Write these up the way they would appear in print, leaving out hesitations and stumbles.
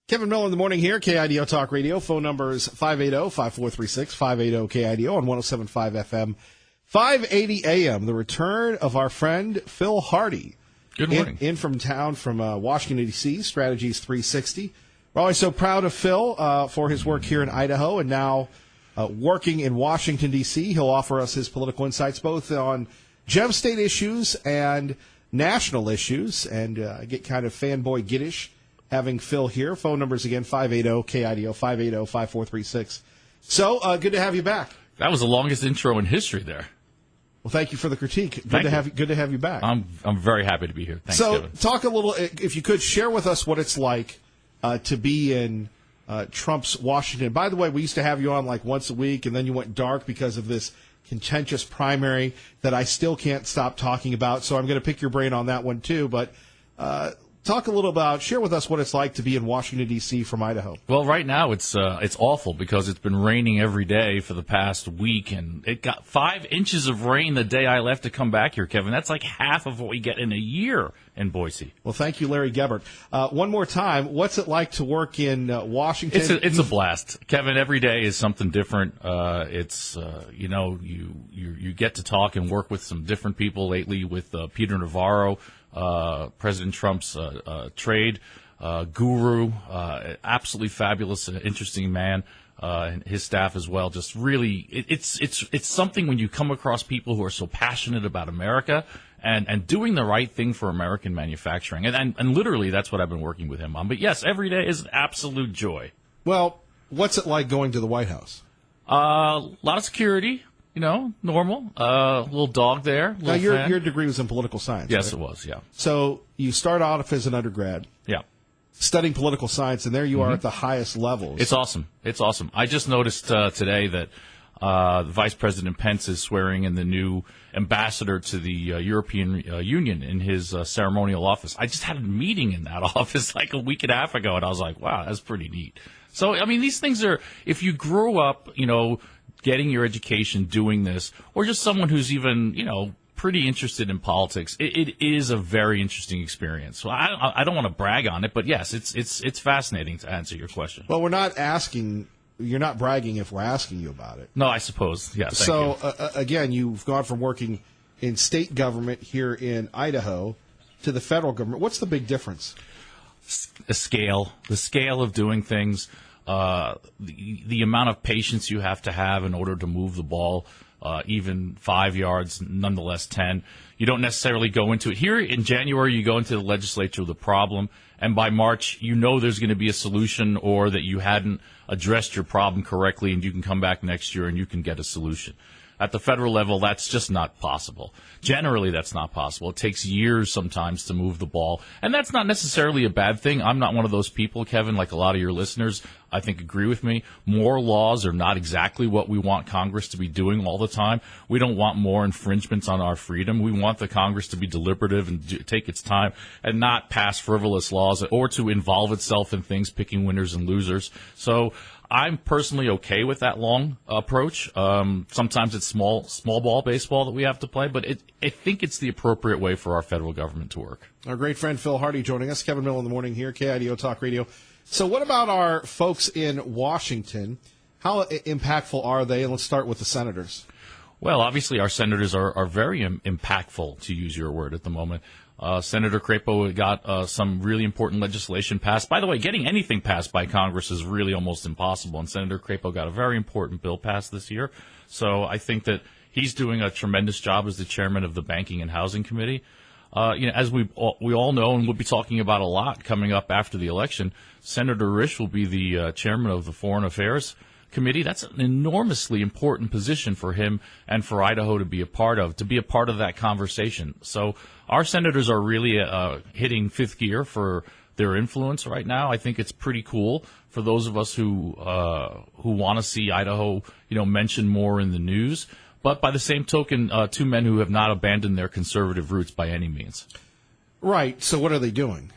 Kevin Miller in the morning here, KIDO Talk Radio. Phone number is 580-5436, 580-KIDO on 107.5 FM, 580 AM. The return of our friend Phil Hardy. Good morning. In from town from Washington, D.C., Strategies 360. We're always so proud of Phil for his work here in Idaho and now working in Washington, D.C. He'll offer us his political insights both on gem state issues and national issues, and get kind of fanboy giddish having Phil here. Phone numbers again, 580-KIDO, 580-5436. So, good to have you back. That was the longest intro in history there. Well, thank you for the critique. Good to have you back. I'm very happy to be here. Thanks, so, Kevin. Talk a little, if you could, share with us what it's like to be in Trump's Washington. By the way, we used to have you on like once a week, and then you went dark because of this contentious primary that I still can't stop talking about. So I'm going to pick your brain on that one too. But talk a little about, share with us what it's like to be in Washington, D.C. from Idaho. Well, right now it's awful because it's been raining every day for the past week, and it got 5 inches of rain the day I left to come back here, Kevin. That's like half of what we get in a year in Boise. Well, thank you, Larry Gebert. One more time, what's it like to work in Washington? It's a blast, Kevin. Every day is something different. You get to talk and work with some different people. Lately, with Peter Navarro, President Trump's trade guru, absolutely fabulous, interesting man, and his staff as well. Just really, it's something when you come across people who are so passionate about America and doing the right thing for American manufacturing. And literally, that's what I've been working with him on. But yes, every day is an absolute joy. Well, what's it like going to the White House? A lot of security. Normal. Little dog there. Now, your degree was in political science, Yes, right? it was, yeah. So you start off as an undergrad. Yeah. Studying political science, and there you are at the highest levels. It's awesome. It's awesome. I just noticed today that Vice President Pence is swearing in the new ambassador to the European Union in his ceremonial office. I just had a meeting in that office like a week and a half ago, and I was like, wow, that's pretty neat. So, I mean, these things are, if you grew up, getting your education doing this, or just someone who's even, pretty interested in politics, it is a very interesting experience. So I don't want to brag on it, but yes, it's fascinating to answer your question. Well, you're not bragging if we're asking you about it. No, I suppose, yes. So, again, you've gone from working in state government here in Idaho to the federal government. What's the big difference? The scale of doing things. The amount of patience you have to have in order to move the ball, even 5 yards, nonetheless 10. You don't necessarily go into it. Here in January, you go into the legislature with a problem, and by March, there's going to be a solution, or that you hadn't addressed your problem correctly, and you can come back next year and you can get a solution. At the federal level, that's just not possible. Generally, that's not possible. It takes years sometimes to move the ball, and that's not necessarily a bad thing. I'm not one of those people, Kevin, like a lot of your listeners, I think, agree with me. More laws are not exactly what we want Congress to be doing all the time. We don't want more infringements on our freedom. We want the Congress to be deliberative and take its time and not pass frivolous laws or to involve itself in things, picking winners and losers. So I'm personally okay with that long approach. Sometimes it's small ball baseball that we have to play, but I think it's the appropriate way for our federal government to work. Our great friend Phil Hardy joining us. Kevin Miller in the morning here, KIDO Talk Radio. So what about our folks in Washington? How impactful are they? And let's start with the senators. Well, obviously our senators are very impactful, to use your word, at the moment. Senator Crapo got some really important legislation passed. By the way, getting anything passed by Congress is really almost impossible, and Senator Crapo got a very important bill passed this year. So I think that he's doing a tremendous job as the chairman of the Banking and Housing Committee. As we all know, and we'll be talking about a lot coming up after the election, Senator Risch will be the chairman of the Foreign Affairs Committee. That's an enormously important position for him and for Idaho to be a part of that conversation. So our senators are really hitting fifth gear for their influence right now. I think it's pretty cool for those of us who want to see Idaho, mentioned more in the news. But by the same token, two men who have not abandoned their conservative roots by any means. Right. So what are they doing?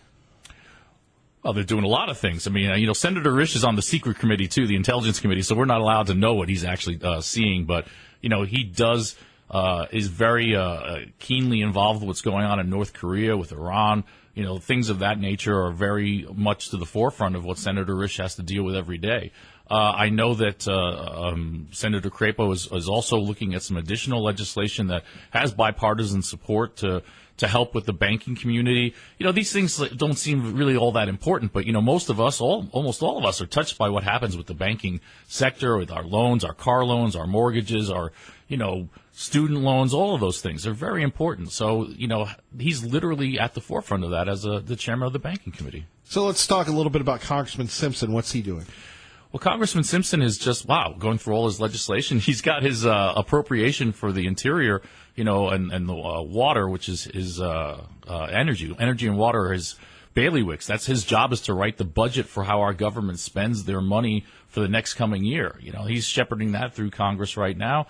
Well, they're doing a lot of things. I mean, Senator Risch is on the secret committee, too, the Intelligence Committee, so we're not allowed to know what he's actually seeing. But, he is very keenly involved with what's going on in North Korea, with Iran, things of that nature are very much to the forefront of what Senator Risch has to deal with every day. I know that Senator Crapo is also looking at some additional legislation that has bipartisan support to help with the banking community. These things don't seem really all that important, but almost all of us are touched by what happens with the banking sector, with our loans, our car loans, our mortgages, our student loans. All of those things are very important. So he's literally at the forefront of that as the chairman of the banking committee. So let's talk a little bit about Congressman Simpson. What's he doing? Well, Congressman Simpson is just, going through all his legislation. He's got his appropriation for the interior, and the water, which is his energy. Energy and water are his bailiwicks. That's his job, is to write the budget for how our government spends their money for the next coming year. He's shepherding that through Congress right now.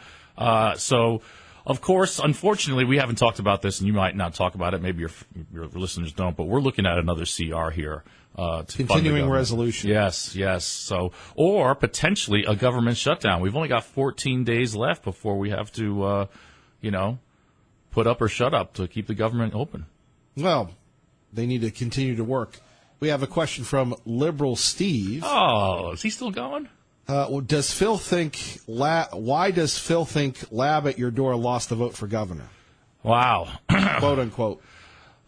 So, of course, unfortunately, we haven't talked about this, and you might not talk about it. Maybe your listeners don't, but we're looking at another CR here. Continuing resolution. Yes. So, or potentially a government shutdown. We've only got 14 days left before we have to, put up or shut up to keep the government open. Well, they need to continue to work. We have a question from Liberal Steve. Oh, is he still going? Does Phil think? Why does Phil think Lab at your door lost the vote for governor? Wow, quote unquote.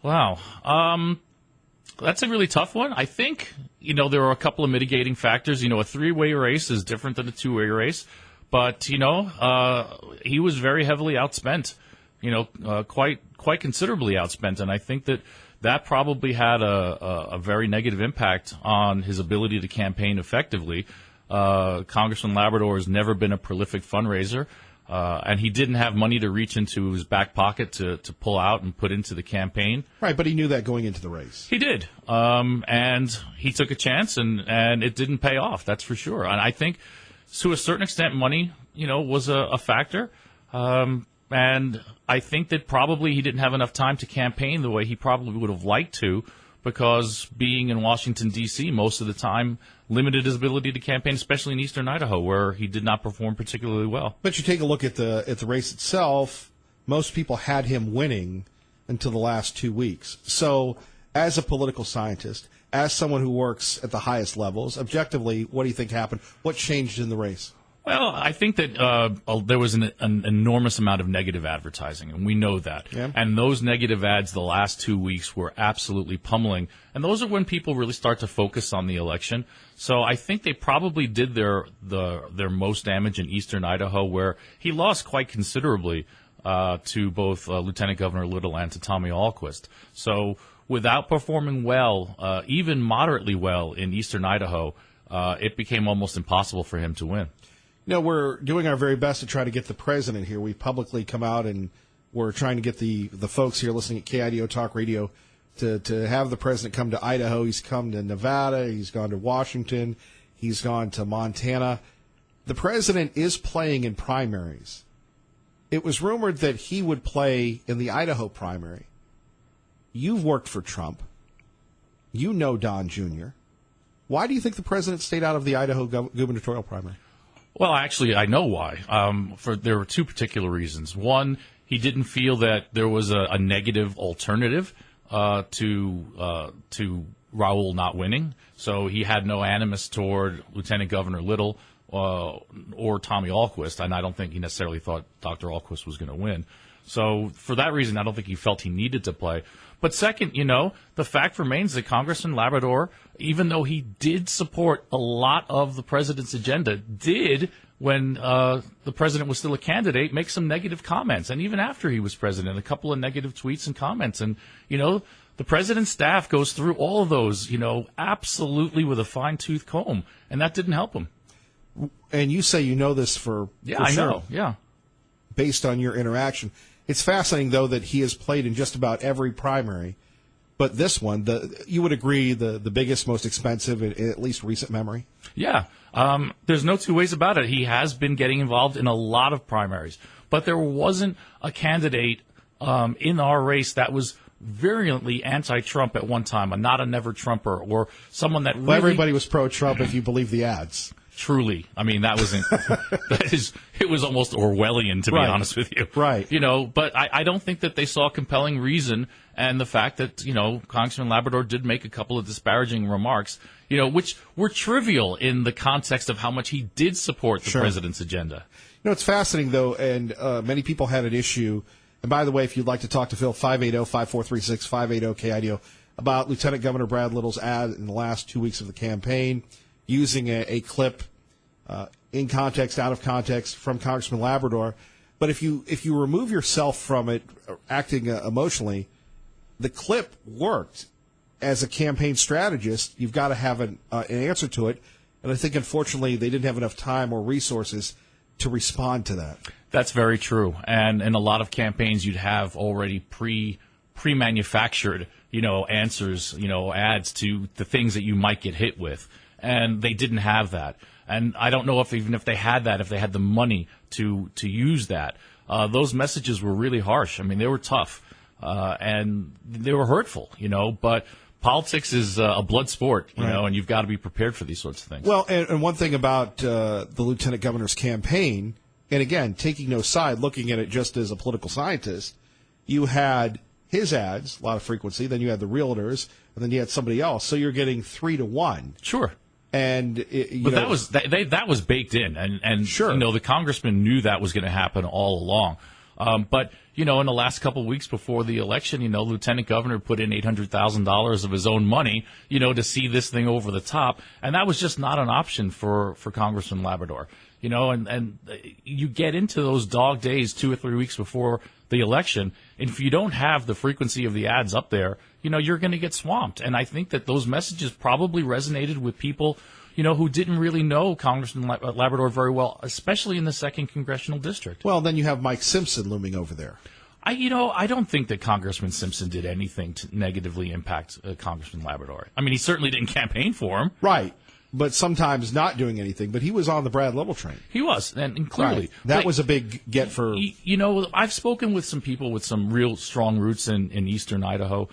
Wow. That's a really tough one. I think, there are a couple of mitigating factors. A three-way race is different than a two-way race. But, he was very heavily outspent, quite considerably outspent. And I think that probably had a very negative impact on his ability to campaign effectively. Congressman Labrador has never been a prolific fundraiser. And he didn't have money to reach into his back pocket to pull out and put into the campaign. Right, but he knew that going into the race. He did. And he took a chance, and it didn't pay off, that's for sure. And I think, to a certain extent, money, was a factor. And I think that probably he didn't have enough time to campaign the way he probably would have liked to, because being in Washington, D.C. most of the time limited his ability to campaign, especially in eastern Idaho, where he did not perform particularly well. But you take a look at the race itself, most people had him winning until the last 2 weeks. So as a political scientist, as someone who works at the highest levels, objectively, what do you think happened? What changed in the race? Well, I think that there was an enormous amount of negative advertising, and we know that. Yeah. And those negative ads the last 2 weeks were absolutely pummeling. And those are when people really start to focus on the election. So I think they probably did their most damage in eastern Idaho, where he lost quite considerably to both Lieutenant Governor Little and to Tommy Ahlquist. So without performing well, even moderately well in eastern Idaho, it became almost impossible for him to win. We're doing our very best to try to get the president here. We publicly come out and we're trying to get the folks here listening at KIDO Talk Radio to have the president come to Idaho. He's come to Nevada. He's gone to Washington. He's gone to Montana. The president is playing in primaries. It was rumored that he would play in the Idaho primary. You've worked for Trump. You know Don Jr. Why do you think the president stayed out of the Idaho gubernatorial primary? Well, actually, I know why. There were two particular reasons. One, he didn't feel that there was a negative alternative to Raul not winning. So he had no animus toward Lieutenant Governor Little or Tommy Ahlquist, and I don't think he necessarily thought Dr. Ahlquist was going to win. So for that reason, I don't think he felt he needed to play. But second, the fact remains that Congressman Labrador, even though he did support a lot of the president's agenda, did, when the president was still a candidate, make some negative comments. And even after he was president, a couple of negative tweets and comments. And, the president's staff goes through all of those, absolutely with a fine-tooth comb. And that didn't help him. And you say you know this for I sure, know, yeah. Based on your interaction. It's fascinating, though, that he has played in just about every primary. But this one, you would agree, the biggest, most expensive, in at least recent memory? Yeah. There's no two ways about it. He has been getting involved in a lot of primaries. But there wasn't a candidate in our race that was virulently anti-Trump at one time, a not a never Trumper, or someone that really... Well, everybody was pro-Trump if you believe the ads. truly, I mean, that wasn't, it was almost Orwellian, to be Right. honest with you. Right. But I don't think that they saw compelling reason, and the fact that, Congressman Labrador did make a couple of disparaging remarks, which were trivial in the context of how much he did support the Sure. president's agenda. It's fascinating, though, and many people had an issue. And by the way, if you'd like to talk to Phil, 580-5436, 580-KIDO, about Lieutenant Governor Brad Little's ad in the last 2 weeks of the campaign, using a clip in context, out of context, from Congressman Labrador. But if you remove yourself from it, acting emotionally, the clip worked. As a campaign strategist, you've got to have an answer to it. And I think, unfortunately, they didn't have enough time or resources to respond to that. That's very true. And in a lot of campaigns, you'd have already pre-manufactured, answers, ads to the things that you might get hit with. And they didn't have that. And I don't know if even if they had that, if they had the money to use that. Those messages were really harsh. I mean, they were tough. And they were hurtful, but politics is a blood sport, and you've got to be prepared for these sorts of things. Well, and one thing about the lieutenant governor's campaign, and again, taking no side, looking at it just as a political scientist, you had his ads, a lot of frequency, then you had the realtors, and then you had somebody else. So you're getting 3-1. Sure. And that was baked in, and sure. The congressman knew that was going to happen all along. But in the last couple of weeks before the election, Lieutenant Governor put in $800,000 of his own money, to see this thing over the top, and that was just not an option for Congressman Labrador. And you get into those dog days 2 or 3 weeks before the election, and if you don't have the frequency of the ads up there, you're going to get swamped. And I think that those messages probably resonated with people, who didn't really know Congressman Labrador very well, especially in the 2nd Congressional District. Well, then you have Mike Simpson looming over there. I don't think that Congressman Simpson did anything to negatively impact Congressman Labrador. I mean, he certainly didn't campaign for him. Right. But sometimes not doing anything. But he was on the Brad Little train. He was, and clearly. Right. That was a big get for... I've spoken with some people with some real strong roots in eastern Idaho.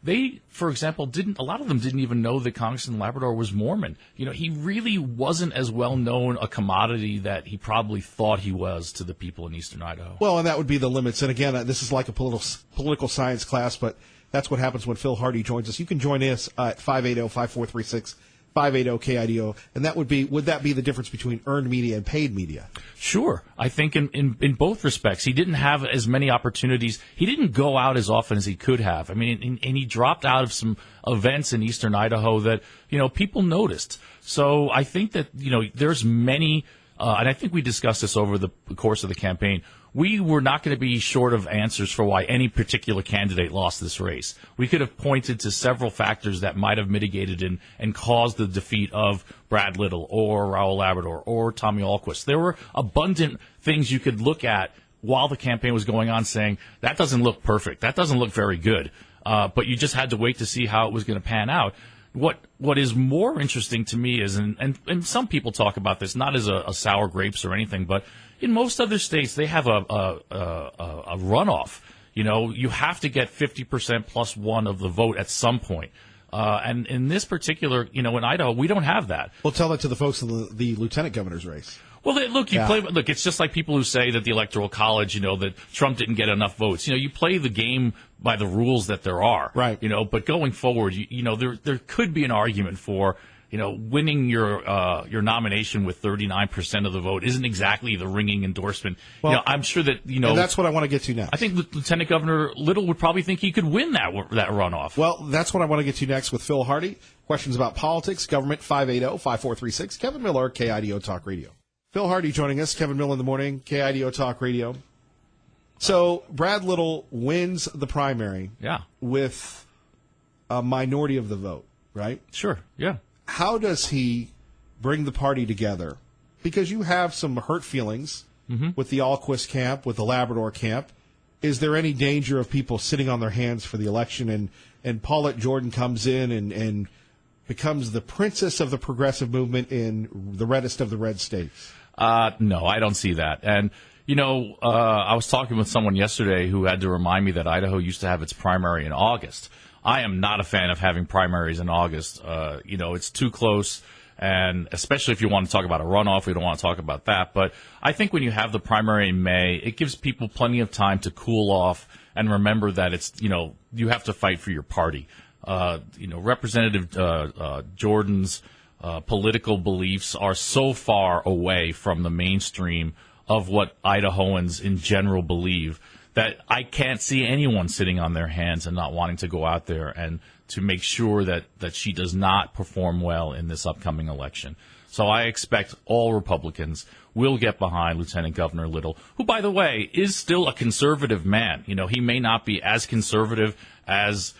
They, for example, a lot of them didn't even know that Congressman Labrador was Mormon. He really wasn't as well known a commodity that he probably thought he was to the people in eastern Idaho. Well, and that would be the limits. And again, this is like a political science class, but that's what happens when Phil Hardy joins us. You can join us at 580-5436, 580-KIDO, and would that be the difference between earned media and paid media? Sure. I think in both respects, he didn't have as many opportunities. He didn't go out as often as he could have. I mean, and he dropped out of some events in eastern Idaho that, people noticed. So I think that, there's many, and I think we discussed this over the course of the campaign. We were not going to be short of answers for why any particular candidate lost this race. We could have pointed to several factors that might have mitigated and caused the defeat of Brad Little or Raul Labrador or Tommy Ahlquist. There were abundant things you could look at while the campaign was going on saying, that doesn't look perfect. That doesn't look very good. But you just had to wait to see how it was going to pan out. What is more interesting to me is, and some people talk about this not as a sour grapes or anything, but in most other states they have a runoff. You have to get 50% plus one of the vote at some point. And in this particular, in Idaho, we don't have that. Well, tell that to the folks in the lieutenant governor's race. Well, look, it's just like people who say that the Electoral College, that Trump didn't get enough votes. You play the game by the rules that there are. Right. But going forward, there could be an argument for, winning your nomination with 39% of the vote isn't exactly the ringing endorsement. Well, I'm sure that, and that's what I want to get to next. I think Lieutenant Governor Little would probably think he could win that runoff. Well, that's what I want to get to next with Phil Hardy. Questions about politics, government, 580-5436. Kevin Miller, KIDO Talk Radio. Phil Hardy joining us, Kevin Miller in the morning, KIDO Talk Radio. So Brad Little wins the primary with a minority of the vote, right? Sure, yeah. How does he bring the party together? Because you have some hurt feelings with the Ahlquist camp, with the Labrador camp. Is there any danger of people sitting on their hands for the election and Paulette Jordan comes in and becomes the princess of the progressive movement in the reddest of the red states? No, I don't see that. And, I was talking with someone yesterday who had to remind me that Idaho used to have its primary in August. I am not a fan of having primaries in August. It's too close. And especially if you want to talk about a runoff, we don't want to talk about that. But I think when you have the primary in May, it gives people plenty of time to cool off and remember that it's, you have to fight for your party. Representative Jordan's political beliefs are so far away from the mainstream of what Idahoans in general believe that I can't see anyone sitting on their hands and not wanting to go out there and to make sure that she does not perform well in this upcoming election. So I expect all Republicans will get behind Lieutenant Governor Little, who, by the way, is still a conservative man. He may not be as conservative as,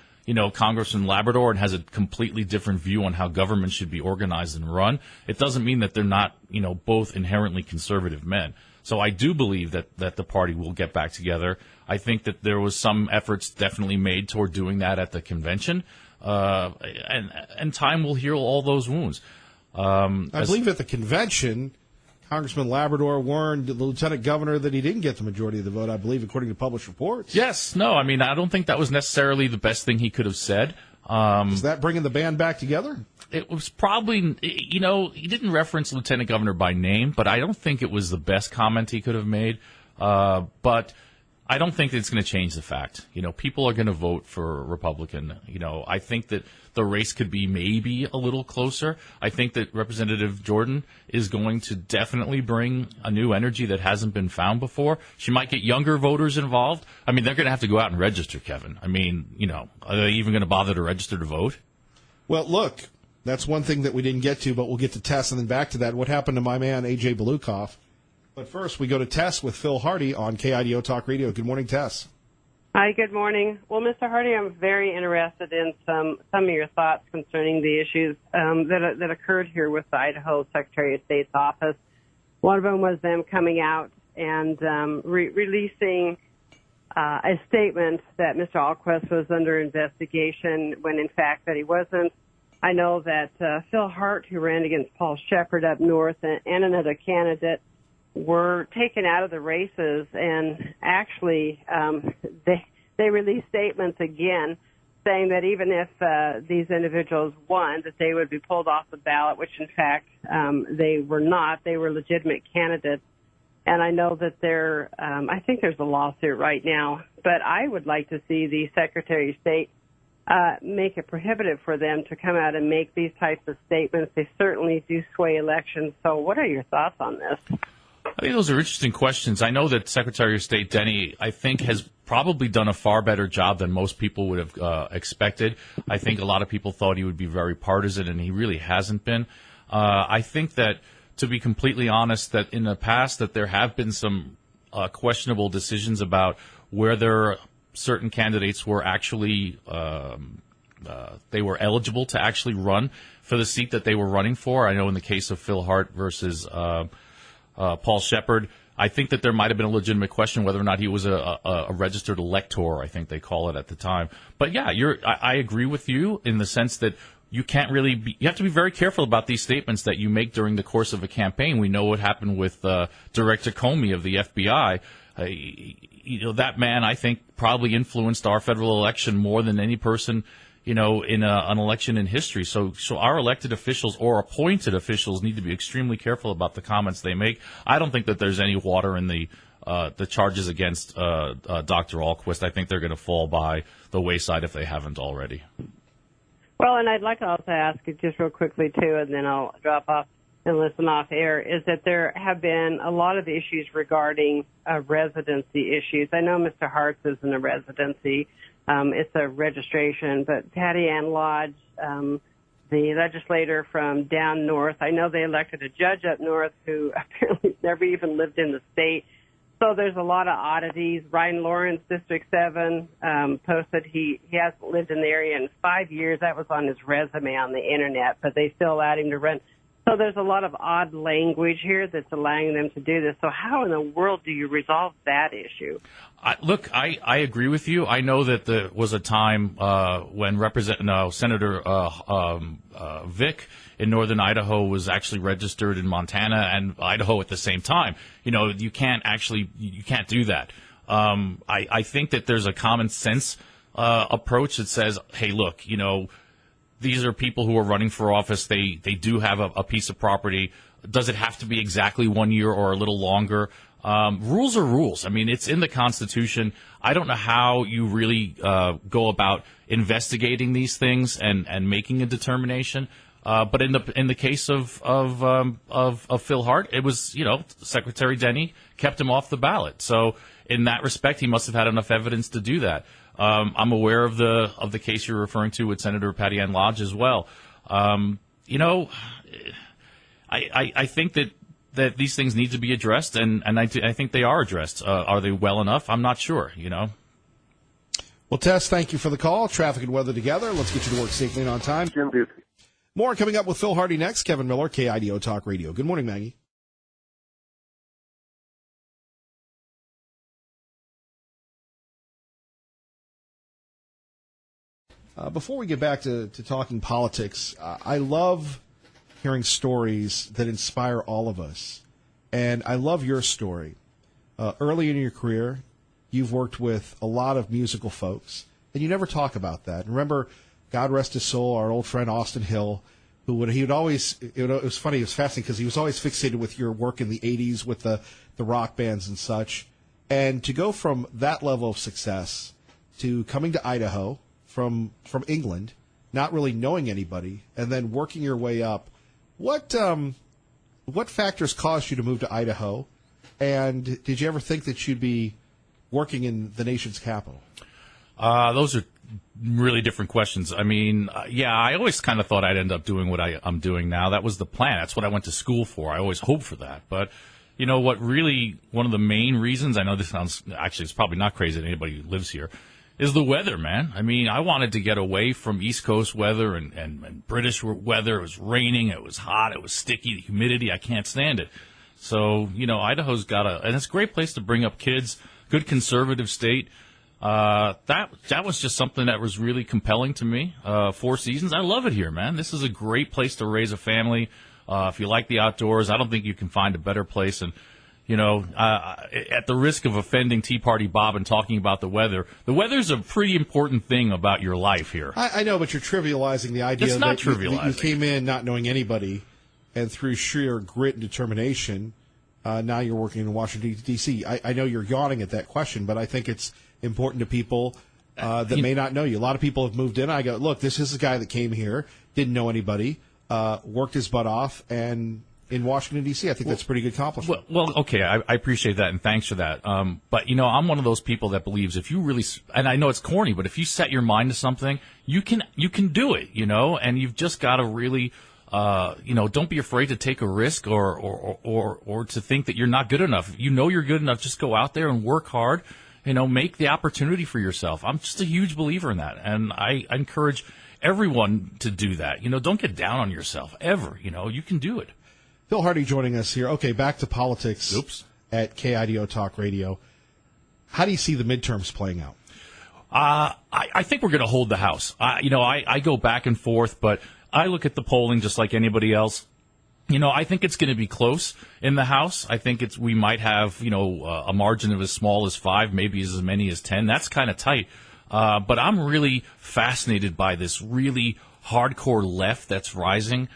Congressman Labrador and has a completely different view on how government should be organized and run. It doesn't mean that they're not, both inherently conservative men. So I do believe that the party will get back together. I think that there was some efforts definitely made toward doing that at the convention, and time will heal all those wounds. I believe at the convention, Congressman Labrador warned the lieutenant governor that he didn't get the majority of the vote, I believe, according to published reports. Yes. No, I don't think that was necessarily the best thing he could have said. Is that bringing the band back together? It was probably, he didn't reference Lieutenant Governor by name, but I don't think it was the best comment he could have made. But I don't think it's going to change the fact. People are going to vote for Republican. I think that the race could be maybe a little closer. I think that Representative Jordan is going to definitely bring a new energy that hasn't been found before. She might get younger voters involved. They're going to have to go out and register, Kevin. Are they even going to bother to register to vote? Well, look, that's one thing that we didn't get to, but we'll get to Tess and then back to that. What happened to my man, A.J. Belukoff? But first, we go to Tess with Phil Hardy on KIDO Talk Radio. Good morning, Tess. Hi, good morning. Well, Mr. Hardy, I'm very interested in some of your thoughts concerning the issues that occurred here with the Idaho Secretary of State's office. One of them was them coming out and releasing a statement that Mr. Alquist was under investigation when, in fact, that he wasn't. I know that Phil Hart, who ran against Paul Shepard up north, and another candidate were taken out of the races, and actually they released statements again saying that even if these individuals won, that they would be pulled off the ballot, which in fact they were not. They were legitimate candidates. And I know that I think there's a lawsuit right now, but I would like to see the Secretary of State make it prohibitive for them to come out and make these types of statements. They certainly do sway elections. So what are your thoughts on this? I think those are interesting questions. I know that Secretary of State Denny, I think, has probably done a far better job than most people would have expected. I think a lot of people thought he would be very partisan, and he really hasn't been. I think that, to be completely honest, that in the past that there have been some questionable decisions about whether certain candidates were actually they were eligible to actually run for the seat that they were running for. I know in the case of Phil Hart versus Paul Shepard, I think that there might have been a legitimate question whether or not he was a registered elector, I think they call it at the time. But yeah, I agree with you in the sense that you can't really you have to be very careful about these statements that you make during the course of a campaign. We know what happened with Director Comey of the FBI. That man, I think, probably influenced our federal election more than any person in an election in history. So our elected officials or appointed officials need to be extremely careful about the comments they make. I don't think that there's any water in the charges against Dr. Alquist. I think they're going to fall by the wayside if they haven't already. Well, and I'd like to also ask you just real quickly, too, and then I'll drop off and listen off air, is that there have been a lot of issues regarding residency issues. I know Mr. Hart's isn't a residency. It's a registration, but Patty Ann Lodge, the legislator from down north, I know they elected a judge up north who apparently never even lived in the state. So there's a lot of oddities. Ryan Lawrence, District 7, posted he hasn't lived in the area in 5 years. That was on his resume on the Internet, but they still allowed him to run. So there's a lot of odd language here that's allowing them to do this. So how in the world do you resolve that issue? Look, I agree with you. I know that there was a time when Senator Vick in northern Idaho was actually registered in Montana and Idaho at the same time. You can't do that. I think that there's a common sense approach that says, hey, look, these are people who are running for office. They do have a piece of property. Does it have to be exactly 1 year or a little longer? Rules are rules. I mean, it's in the Constitution. I don't know how you really go about investigating these things and making a determination. But in the case of Phil Hart, it was, Secretary Denny kept him off the ballot. So in that respect, he must have had enough evidence to do that. I'm aware of the case you're referring to with Senator Patty Ann Lodge as well. I think that these things need to be addressed, and I think they are addressed. Are they well enough? I'm not sure, Well, Tess, thank you for the call. Traffic and weather together. Let's get you to work safely and on time. Jim Busey. More coming up with Phil Hardy next. Kevin Miller, KIDO Talk Radio. Good morning, Maggie. Before we get back to talking politics, I love hearing stories that inspire all of us. And I love your story. Early in your career, you've worked with a lot of musical folks, and you never talk about that. And remember, God rest his soul, our old friend Austin Hill, he would always, it was funny, it was fascinating because he was always fixated with your work in the 80s with the rock bands and such. And to go from that level of success to coming to Idaho from England, not really knowing anybody, and then working your way up, what factors caused you to move to Idaho? And did you ever think that you'd be working in the nation's capital? Those are really different questions. I mean, I always kind of thought I'd end up doing what I'm doing now. That was the plan. That's what I went to school for. I always hoped for that. But one of the main reasons, I know this sounds, actually, it's probably not crazy to anybody who lives here, is the weather, man. I mean, I wanted to get away from East Coast weather and British weather. It was raining, it was hot, it was sticky, the humidity, I can't stand it. So, Idaho's and it's a great place to bring up kids, good conservative state. That was just something that was really compelling to me. 4 seasons. I love it here, man. This is a great place to raise a family. If you like the outdoors, I don't think you can find a better place. And, at the risk of offending Tea Party Bob and talking about the weather's a pretty important thing about your life here. I know, but you're trivializing the idea it's not that trivializing. You came in not knowing anybody, and through sheer grit and determination, now you're working in Washington, D.C. I know you're yawning at that question, but I think it's important to people that may not know you. A lot of people have moved in. I go, look, this is a guy that came here, didn't know anybody, worked his butt off, and in Washington, D.C., I think that's a pretty good accomplishment. Well, okay, I appreciate that, and thanks for that. But, I'm one of those people that believes if you really, and I know it's corny, but if you set your mind to something, you can do it, and you've just got to really, don't be afraid to take a risk or to think that you're not good enough. You're good enough, just go out there and work hard, make the opportunity for yourself. I'm just a huge believer in that, and I encourage everyone to do that. Don't get down on yourself, ever. You can do it. Phil Hardy joining us here. Okay, back to politics. Oops. At KIDO Talk Radio. How do you see the midterms playing out? I think we're going to hold the House. I go back and forth, but I look at the polling just like anybody else. I think it's going to be close in the House. I think we might have, a margin of as small as 5, maybe as many as 10. That's kind of tight. But I'm really fascinated by this really hardcore left that's rising.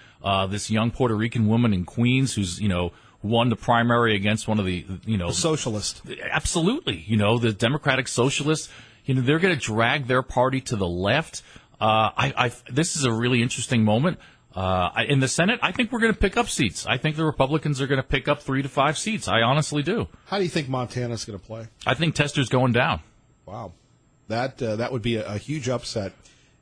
This young Puerto Rican woman in Queens who's, won the primary against one of the, A socialist. Absolutely. The Democratic Socialists, they're going to drag their party to the left. This is a really interesting moment. In the Senate, I think we're going to pick up seats. I think the Republicans are going to pick up 3 to 5 seats. I honestly do. How do you think Montana's going to play? I think Tester's going down. Wow. That would be a huge upset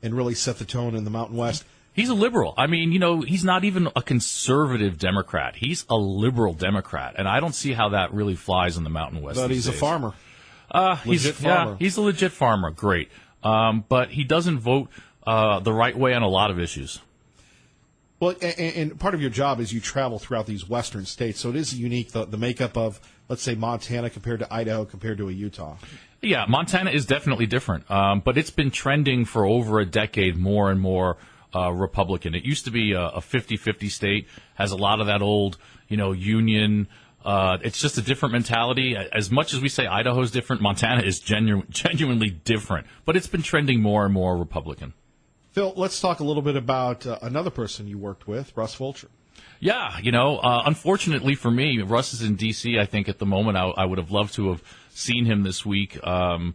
and really set the tone in the Mountain West. He's a liberal. I mean, he's not even a conservative Democrat. He's a liberal Democrat, and I don't see how that really flies in the Mountain West. But he's days. a farmer. He's a legit farmer. Great. But he doesn't vote the right way on a lot of issues. Well, and part of your job is you travel throughout these western states, so it is unique, the makeup of, let's say, Montana compared to Idaho compared to a Utah. Yeah, Montana is definitely different, but it's been trending for over a decade more and more Republican. It used to be a 50-50 state, has a lot of that old, union. It's just a different mentality. As much as we say Idaho's different, Montana is genuinely different, but it's been trending more and more Republican. Phil, let's talk a little bit about another person you worked with, Russ Fulcher. Yeah, unfortunately for me, Russ is in D.C. I think at the moment I would have loved to have seen him this week. I'm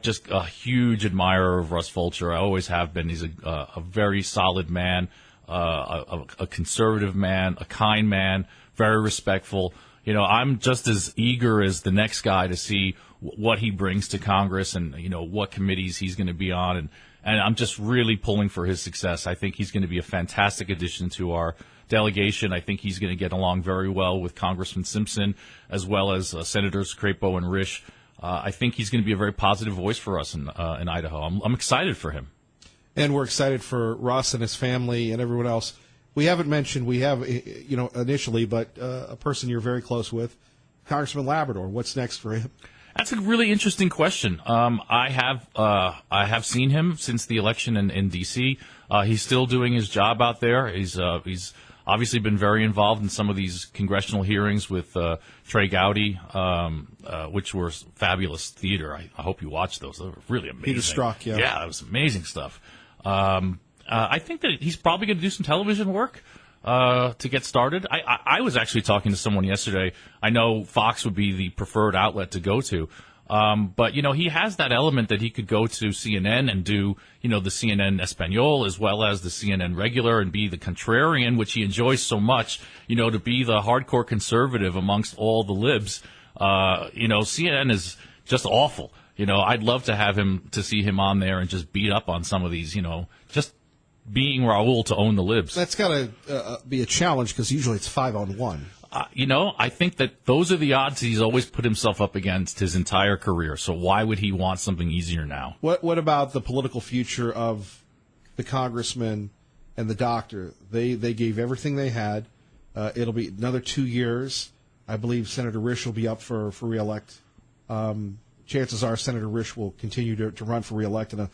just a huge admirer of Russ Fulcher. I always have been. He's a very solid man, a conservative man, a kind man, very respectful. I'm just as eager as the next guy to see what he brings to Congress and, what committees he's going to be on. And I'm just really pulling for his success. I think he's going to be a fantastic addition to our delegation. I think he's going to get along very well with Congressman Simpson as well as Senators Crapo and Risch. I think he's going to be a very positive voice for us in Idaho. I'm excited for him. And we're excited for Russ and his family and everyone else. We haven't mentioned, initially, but a person you're very close with, Congressman Labrador. What's next for him? That's a really interesting question. I have seen him since the election in D.C. He's still doing his job out there. He's obviously been very involved in some of these congressional hearings with Trey Gowdy, which were fabulous theater. I hope you watched those. They were really amazing. Peter Strzok, yeah. Yeah, it was amazing stuff. I think that he's probably going to do some television work to get started. I was actually talking to someone yesterday. I know Fox would be the preferred outlet to go to. But, he has that element that he could go to CNN and do, the CNN Espanol as well as the CNN regular and be the contrarian, which he enjoys so much, to be the hardcore conservative amongst all the libs. CNN is just awful. I'd love to see him on there and just beat up on some of these, just being Raul to own the libs. That's got to be a challenge because usually it's 5-on-1. I think that those are the odds he's always put himself up against his entire career. So why would he want something easier now? What about the political future of the congressman and the doctor? They gave everything they had. It'll be another 2 years. I believe Senator Risch will be up for re-elect. Chances are Senator Risch will continue to run for re-elect, and a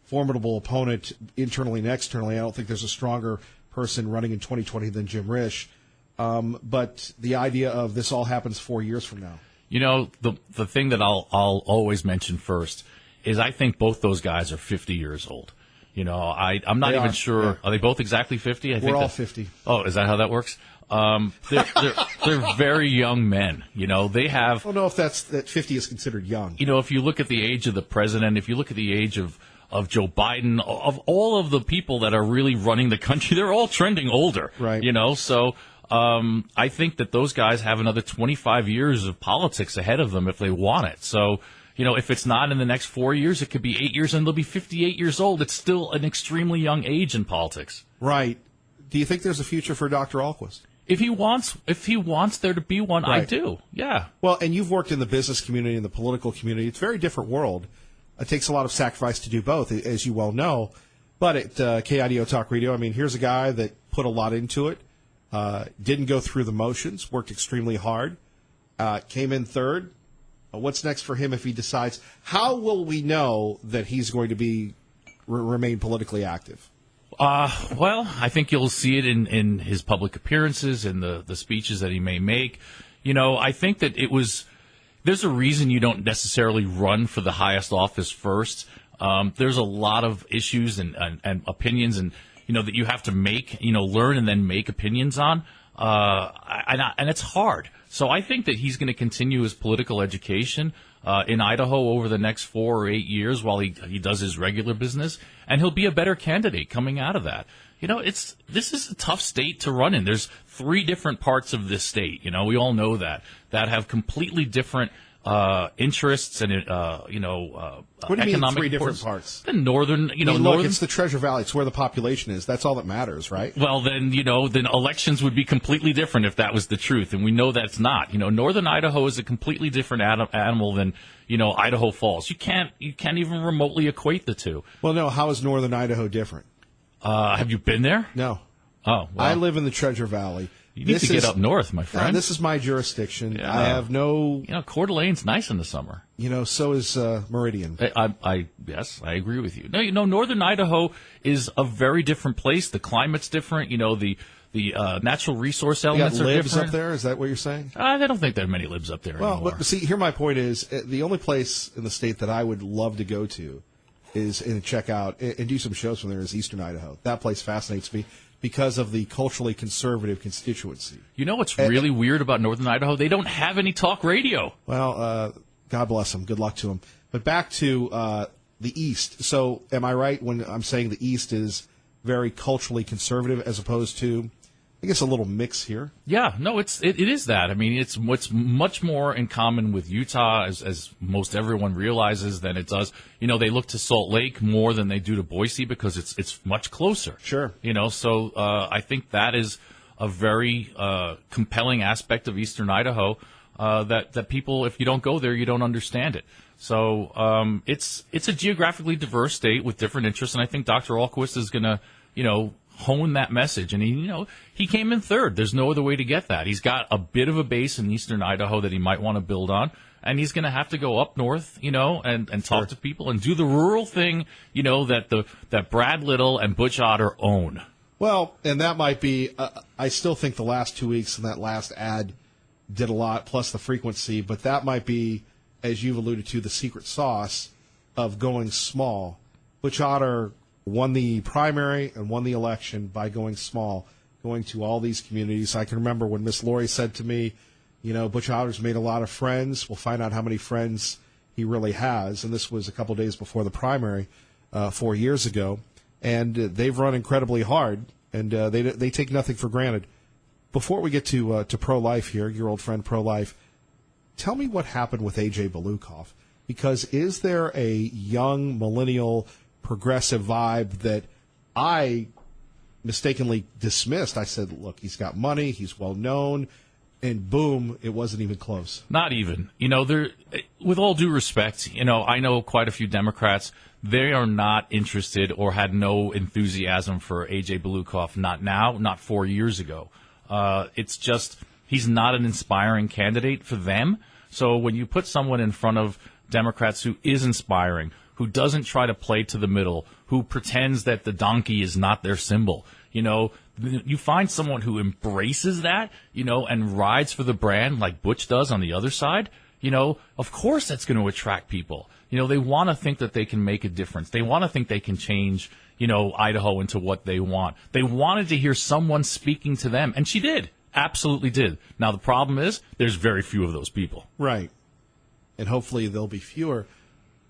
formidable opponent internally and externally. I don't think there's a stronger person running in 2020 than Jim Risch. But the idea of this all happens 4 years from now. The thing that I'll always mention first is I think both those guys are 50 years old. I'm not even sure. Yeah. Are they both exactly 50? We're all 50. Oh, is that how that works? They're very young men. They have. I don't know if that 50 is considered young. If you look at the age of the president, if you look at the age of Joe Biden, of all of the people that are really running the country, they're all trending older. Right. So I think that those guys have another 25 years of politics ahead of them if they want it. So, if it's not in the next 4 years, it could be 8 years and they'll be 58 years old. It's still an extremely young age in politics. Right. Do you think there's a future for Dr. Ahlquist? If he wants there to be one, right. I do. Yeah. Well, and you've worked in the business community and the political community. It's a very different world. It takes a lot of sacrifice to do both, as you well know. But at KIDO Talk Radio, here's a guy that put a lot into it, didn't go through the motions, worked extremely hard, came in third. What's next for him if he decides? How will we know that he's going to remain politically active? Well, I think you'll see it in his public appearances and the speeches that he may make. I think that there's a reason you don't necessarily run for the highest office first. There's a lot of issues and opinions and, that you have to make, learn and then make opinions on. And it's hard. So I think that he's going to continue his political education in Idaho over the next 4 or 8 years while he does his regular business, and he'll be a better candidate coming out of that. This is a tough state to run in. There's 3 different parts of this state. We all know that have completely different interests and what do you economic mean 3 different parts? The northern, look, northern. it's the Treasure Valley. It's where the population is. That's all that matters, right? Well, then elections would be completely different if that was the truth, and we know that's not. Northern Idaho is a completely different animal than Idaho Falls. You can't even remotely equate the two. Well, no. How is Northern Idaho different? Have you been there? No. Oh, well. I live in the Treasure Valley. You need to get up north, my friend. This is my jurisdiction. Yeah. I have no... Coeur d'Alene's nice in the summer. So is Meridian. Yes, I agree with you. No, northern Idaho is a very different place. The climate's different. The natural resource elements are libs different. Up there? Is that what you're saying? I don't think there are many libs up there anymore. Well, see, here my point is, the only place in the state that I would love to go to is and check out and do some shows from there is Eastern Idaho. That place fascinates me because of the culturally conservative constituency. You know what's really weird about Northern Idaho? They don't have any talk radio. Well, God bless them. Good luck to them. But back to the East. So am I right when I'm saying the East is very culturally conservative as opposed to, I guess, a little mix here? Yeah, no, it is that. I mean, it's what's much more in common with Utah, as most everyone realizes, than it does. You know, they look to Salt Lake more than they do to Boise because it's much closer. Sure. You know, so I think that is a very compelling aspect of Eastern Idaho that people, if you don't go there, you don't understand it. So it's a geographically diverse state with different interests, and I think Dr. Ahlquist is going to, hone that message. And he came in third. There's no other way to get that. He's got a bit of a base in Eastern Idaho that he might want to build on, and he's going to have to go up north, and talk to people and do the rural thing, that Brad Little and Butch Otter own. Well, and that might be. I still think the last 2 weeks and that last ad did a lot, plus the frequency. But that might be, as you've alluded to, the secret sauce of going small. Butch Otter won the primary and won the election by going small, going to all these communities. I can remember when Miss Lori said to me, Butch Otter's made a lot of friends. We'll find out how many friends he really has. And this was a couple days before the primary 4 years ago. And they've run incredibly hard, and they take nothing for granted. Before we get to pro-life here, your old friend pro-life, tell me what happened with A.J. Belukoff. Because is there a young millennial progressive vibe that I mistakenly dismissed? I said, look, he's got money, he's well known, and boom, it wasn't even close. Not even. With all due respect, I know quite a few Democrats. They are not interested or had no enthusiasm for A.J. Belukoff. Not now, not 4 years ago. It's just he's not an inspiring candidate for them. So when you put someone in front of Democrats who is inspiring, who doesn't try to play to the middle, who pretends that the donkey is not their symbol, you find someone who embraces that, and rides for the brand like Butch does on the other side, of course that's going to attract people. They want to think that they can make a difference. They want to think they can change, Idaho into what they want. They wanted to hear someone speaking to them, and she did. Absolutely did. Now, the problem is there's very few of those people. Right. And hopefully there'll be fewer.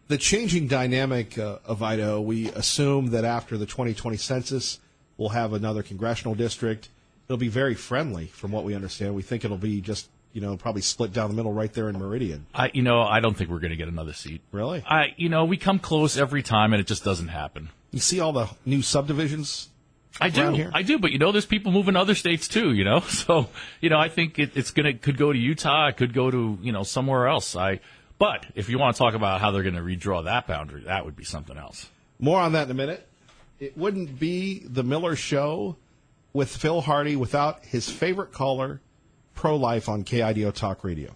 The changing dynamic of Idaho, we assume that after the 2020 census, we'll have another congressional district. It'll be very friendly, from what we understand. We think it'll be just, probably split down the middle right there in Meridian. I don't think we're going to get another seat. Really? We come close every time, and it just doesn't happen. You see all the new subdivisions around here? I do, but there's people moving to other states too, So, I think could go to Utah, it could go to, somewhere else. But if you want to talk about how they're going to redraw that boundary, that would be something else. More on that in a minute. It wouldn't be the Miller Show with Phil Hardy without his favorite caller, pro-life on KIDO Talk Radio.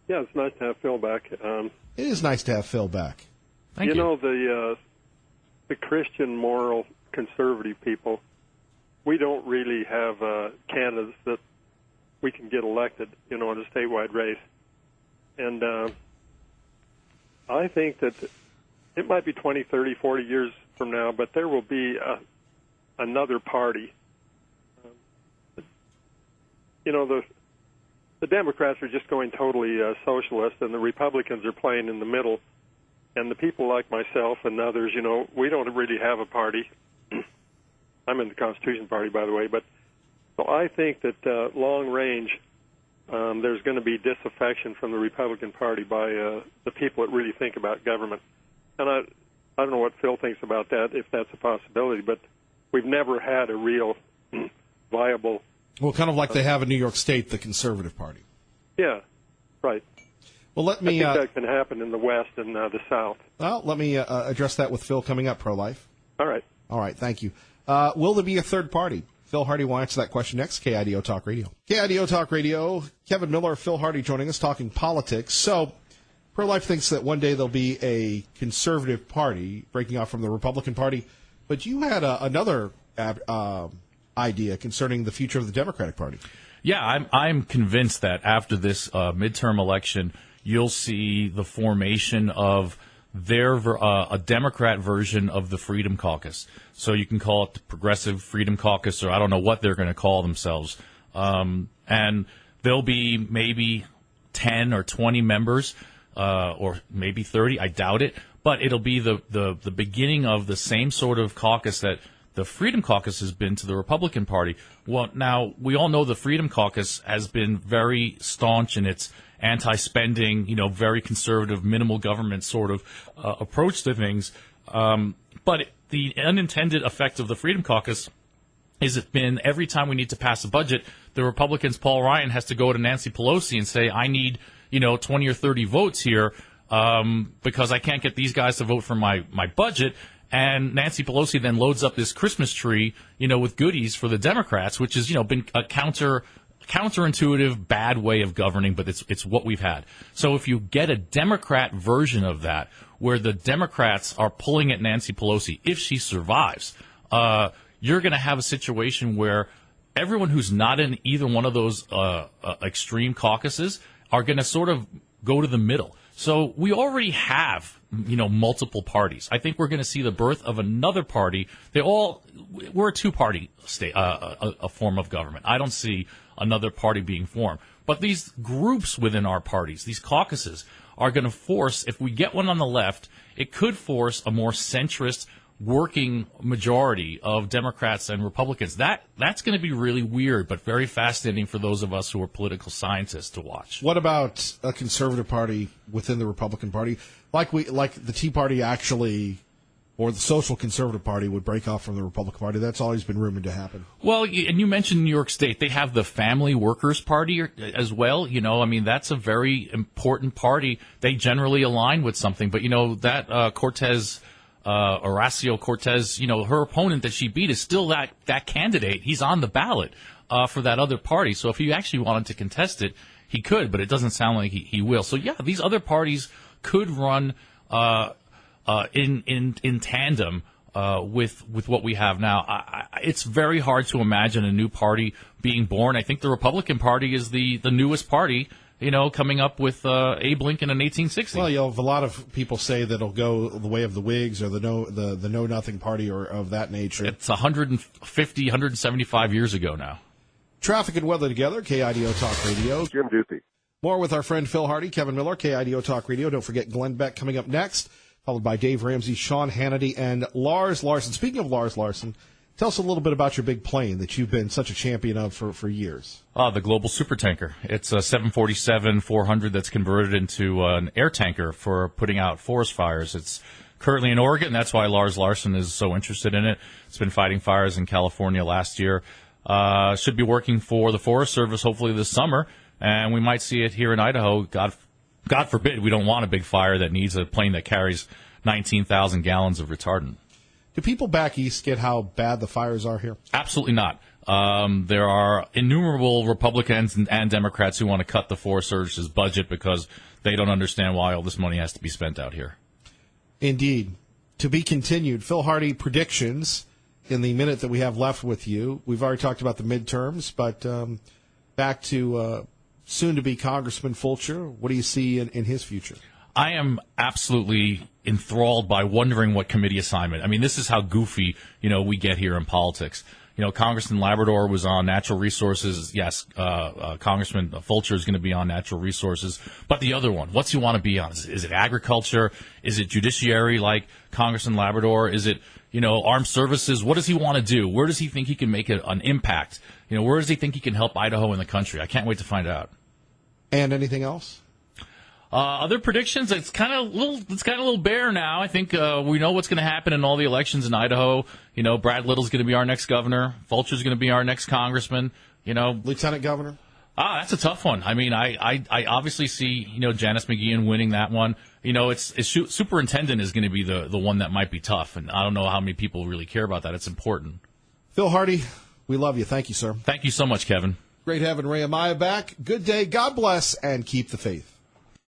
Yeah, it's nice to have Phil back. It is nice to have Phil back. Thank you. The Christian, moral, conservative people, we don't really have candidates that we can get elected, in a statewide race. And I think that it might be 20, 30, 40 years from now, but there will be another party. The Democrats are just going totally socialist, and the Republicans are playing in the middle. And the people like myself and others, we don't really have a party. I'm in the Constitution Party, by the way. But so I think that long range, there's going to be disaffection from the Republican Party by the people that really think about government. And I don't know what Phil thinks about that, if that's a possibility, but we've never had a real viable... Well, kind of like they have in New York State, the Conservative Party. Yeah, right. Well, I think that can happen in the West and the South. Well, let me address that with Phil coming up, pro-life. All right. All right, thank you. Will there be a third party? Phil Hardy will answer that question next. KIDO Talk Radio. KIDO Talk Radio. Kevin Miller, Phil Hardy joining us, talking politics. So, pro-life thinks that one day there'll be a conservative party breaking off from the Republican Party. But you had another idea concerning the future of the Democratic Party. Yeah, I'm convinced that after this midterm election, you'll see the formation of they're a Democrat version of the Freedom Caucus. So you can call it the Progressive Freedom Caucus, or I don't know what they're going to call themselves. And there'll be maybe 10 or 20 members, or maybe 30. I doubt it. But it'll be the beginning of the same sort of caucus that the Freedom Caucus has been to the Republican Party. Well, now, we all know the Freedom Caucus has been very staunch in its anti-spending, very conservative, minimal government sort of approach to things. But the unintended effect of the Freedom Caucus is it's been every time we need to pass a budget, the Republicans, Paul Ryan, has to go to Nancy Pelosi and say, I need, 20 or 30 votes here because I can't get these guys to vote for my budget. And Nancy Pelosi then loads up this Christmas tree, with goodies for the Democrats, which has, been a counterintuitive, bad way of governing, but it's what we've had. So if you get a Democrat version of that, where the Democrats are pulling at Nancy Pelosi, if she survives, you're going to have a situation where everyone who's not in either one of those extreme caucuses are going to sort of go to the middle. So we already have, multiple parties. I think we're going to see the birth of another party. We're a two-party state, a form of government. I don't see another party being formed. But these groups within our parties, these caucuses, are going to force, if we get one on the left, it could force a more centrist working majority of Democrats and Republicans. That's going to be really weird, but very fascinating for those of us who are political scientists to watch. What about a conservative party within the Republican Party, like the Tea Party actually, or the Social Conservative Party would break off from the Republican Party? That's always been rumored to happen. Well, and you mentioned New York State. They have the Family Workers Party as well. That's a very important party. They generally align with something, but that Cortez. Horacio Cortez, her opponent that she beat is still that candidate. He's on the ballot for that other party. So if he actually wanted to contest it, he could, but it doesn't sound like he will. So yeah, these other parties could run in tandem with what we have now. It's very hard to imagine a new party being born. I think the Republican Party is the newest party. Coming up with Abe Lincoln in 1860. Well, a lot of people say that it'll go the way of the Whigs or the Know Nothing Party or of that nature. It's 150, 175 years ago now. Traffic and weather together, KIDO Talk Radio. Jim Duthie. More with our friend Phil Hardy, Kevin Miller, KIDO Talk Radio. Don't forget Glenn Beck coming up next, followed by Dave Ramsey, Sean Hannity, and Lars Larson. Speaking of Lars Larson, tell us a little bit about your big plane that you've been such a champion of for years. The Global Supertanker. It's a 747-400 that's converted into an air tanker for putting out forest fires. It's currently in Oregon. That's why Lars Larson is so interested in it. It's been fighting fires in California last year. Should be working for the Forest Service hopefully this summer, and we might see it here in Idaho. God forbid we don't want a big fire that needs a plane that carries 19,000 gallons of retardant. Do people back east get how bad the fires are here? Absolutely not. There are innumerable Republicans and Democrats who want to cut the Forest Service's budget because they don't understand why all this money has to be spent out here. Indeed. To be continued. Phil Hardy, predictions in the minute that we have left with you. We've already talked about the midterms, but back to soon-to-be Congressman Fulcher. What do you see in his future? I am absolutely enthralled by wondering what committee assignment. I mean, this is how goofy, we get here in politics. Congressman Labrador was on natural resources. Yes, Congressman Fulcher is going to be on natural resources. But the other one, what's he want to be on? Is it agriculture? Is it judiciary like Congressman Labrador? Is it, armed services? What does he want to do? Where does he think he can make an impact? Where does he think he can help Idaho and the country? I can't wait to find out. And anything else? Other predictions, it's kind of a little bare now. I think we know what's going to happen in all the elections in Idaho. Brad Little's going to be our next governor. Fulcher's going to be our next congressman. Lieutenant governor? That's a tough one. I mean, I obviously see, Janice McGeehan winning that one. It's superintendent is going to be the one that might be tough, and I don't know how many people really care about that. It's important. Phil Hardy, we love you. Thank you, sir. Thank you so much, Kevin. Great having Ray Amaya back. Good day. God bless, and keep the faith.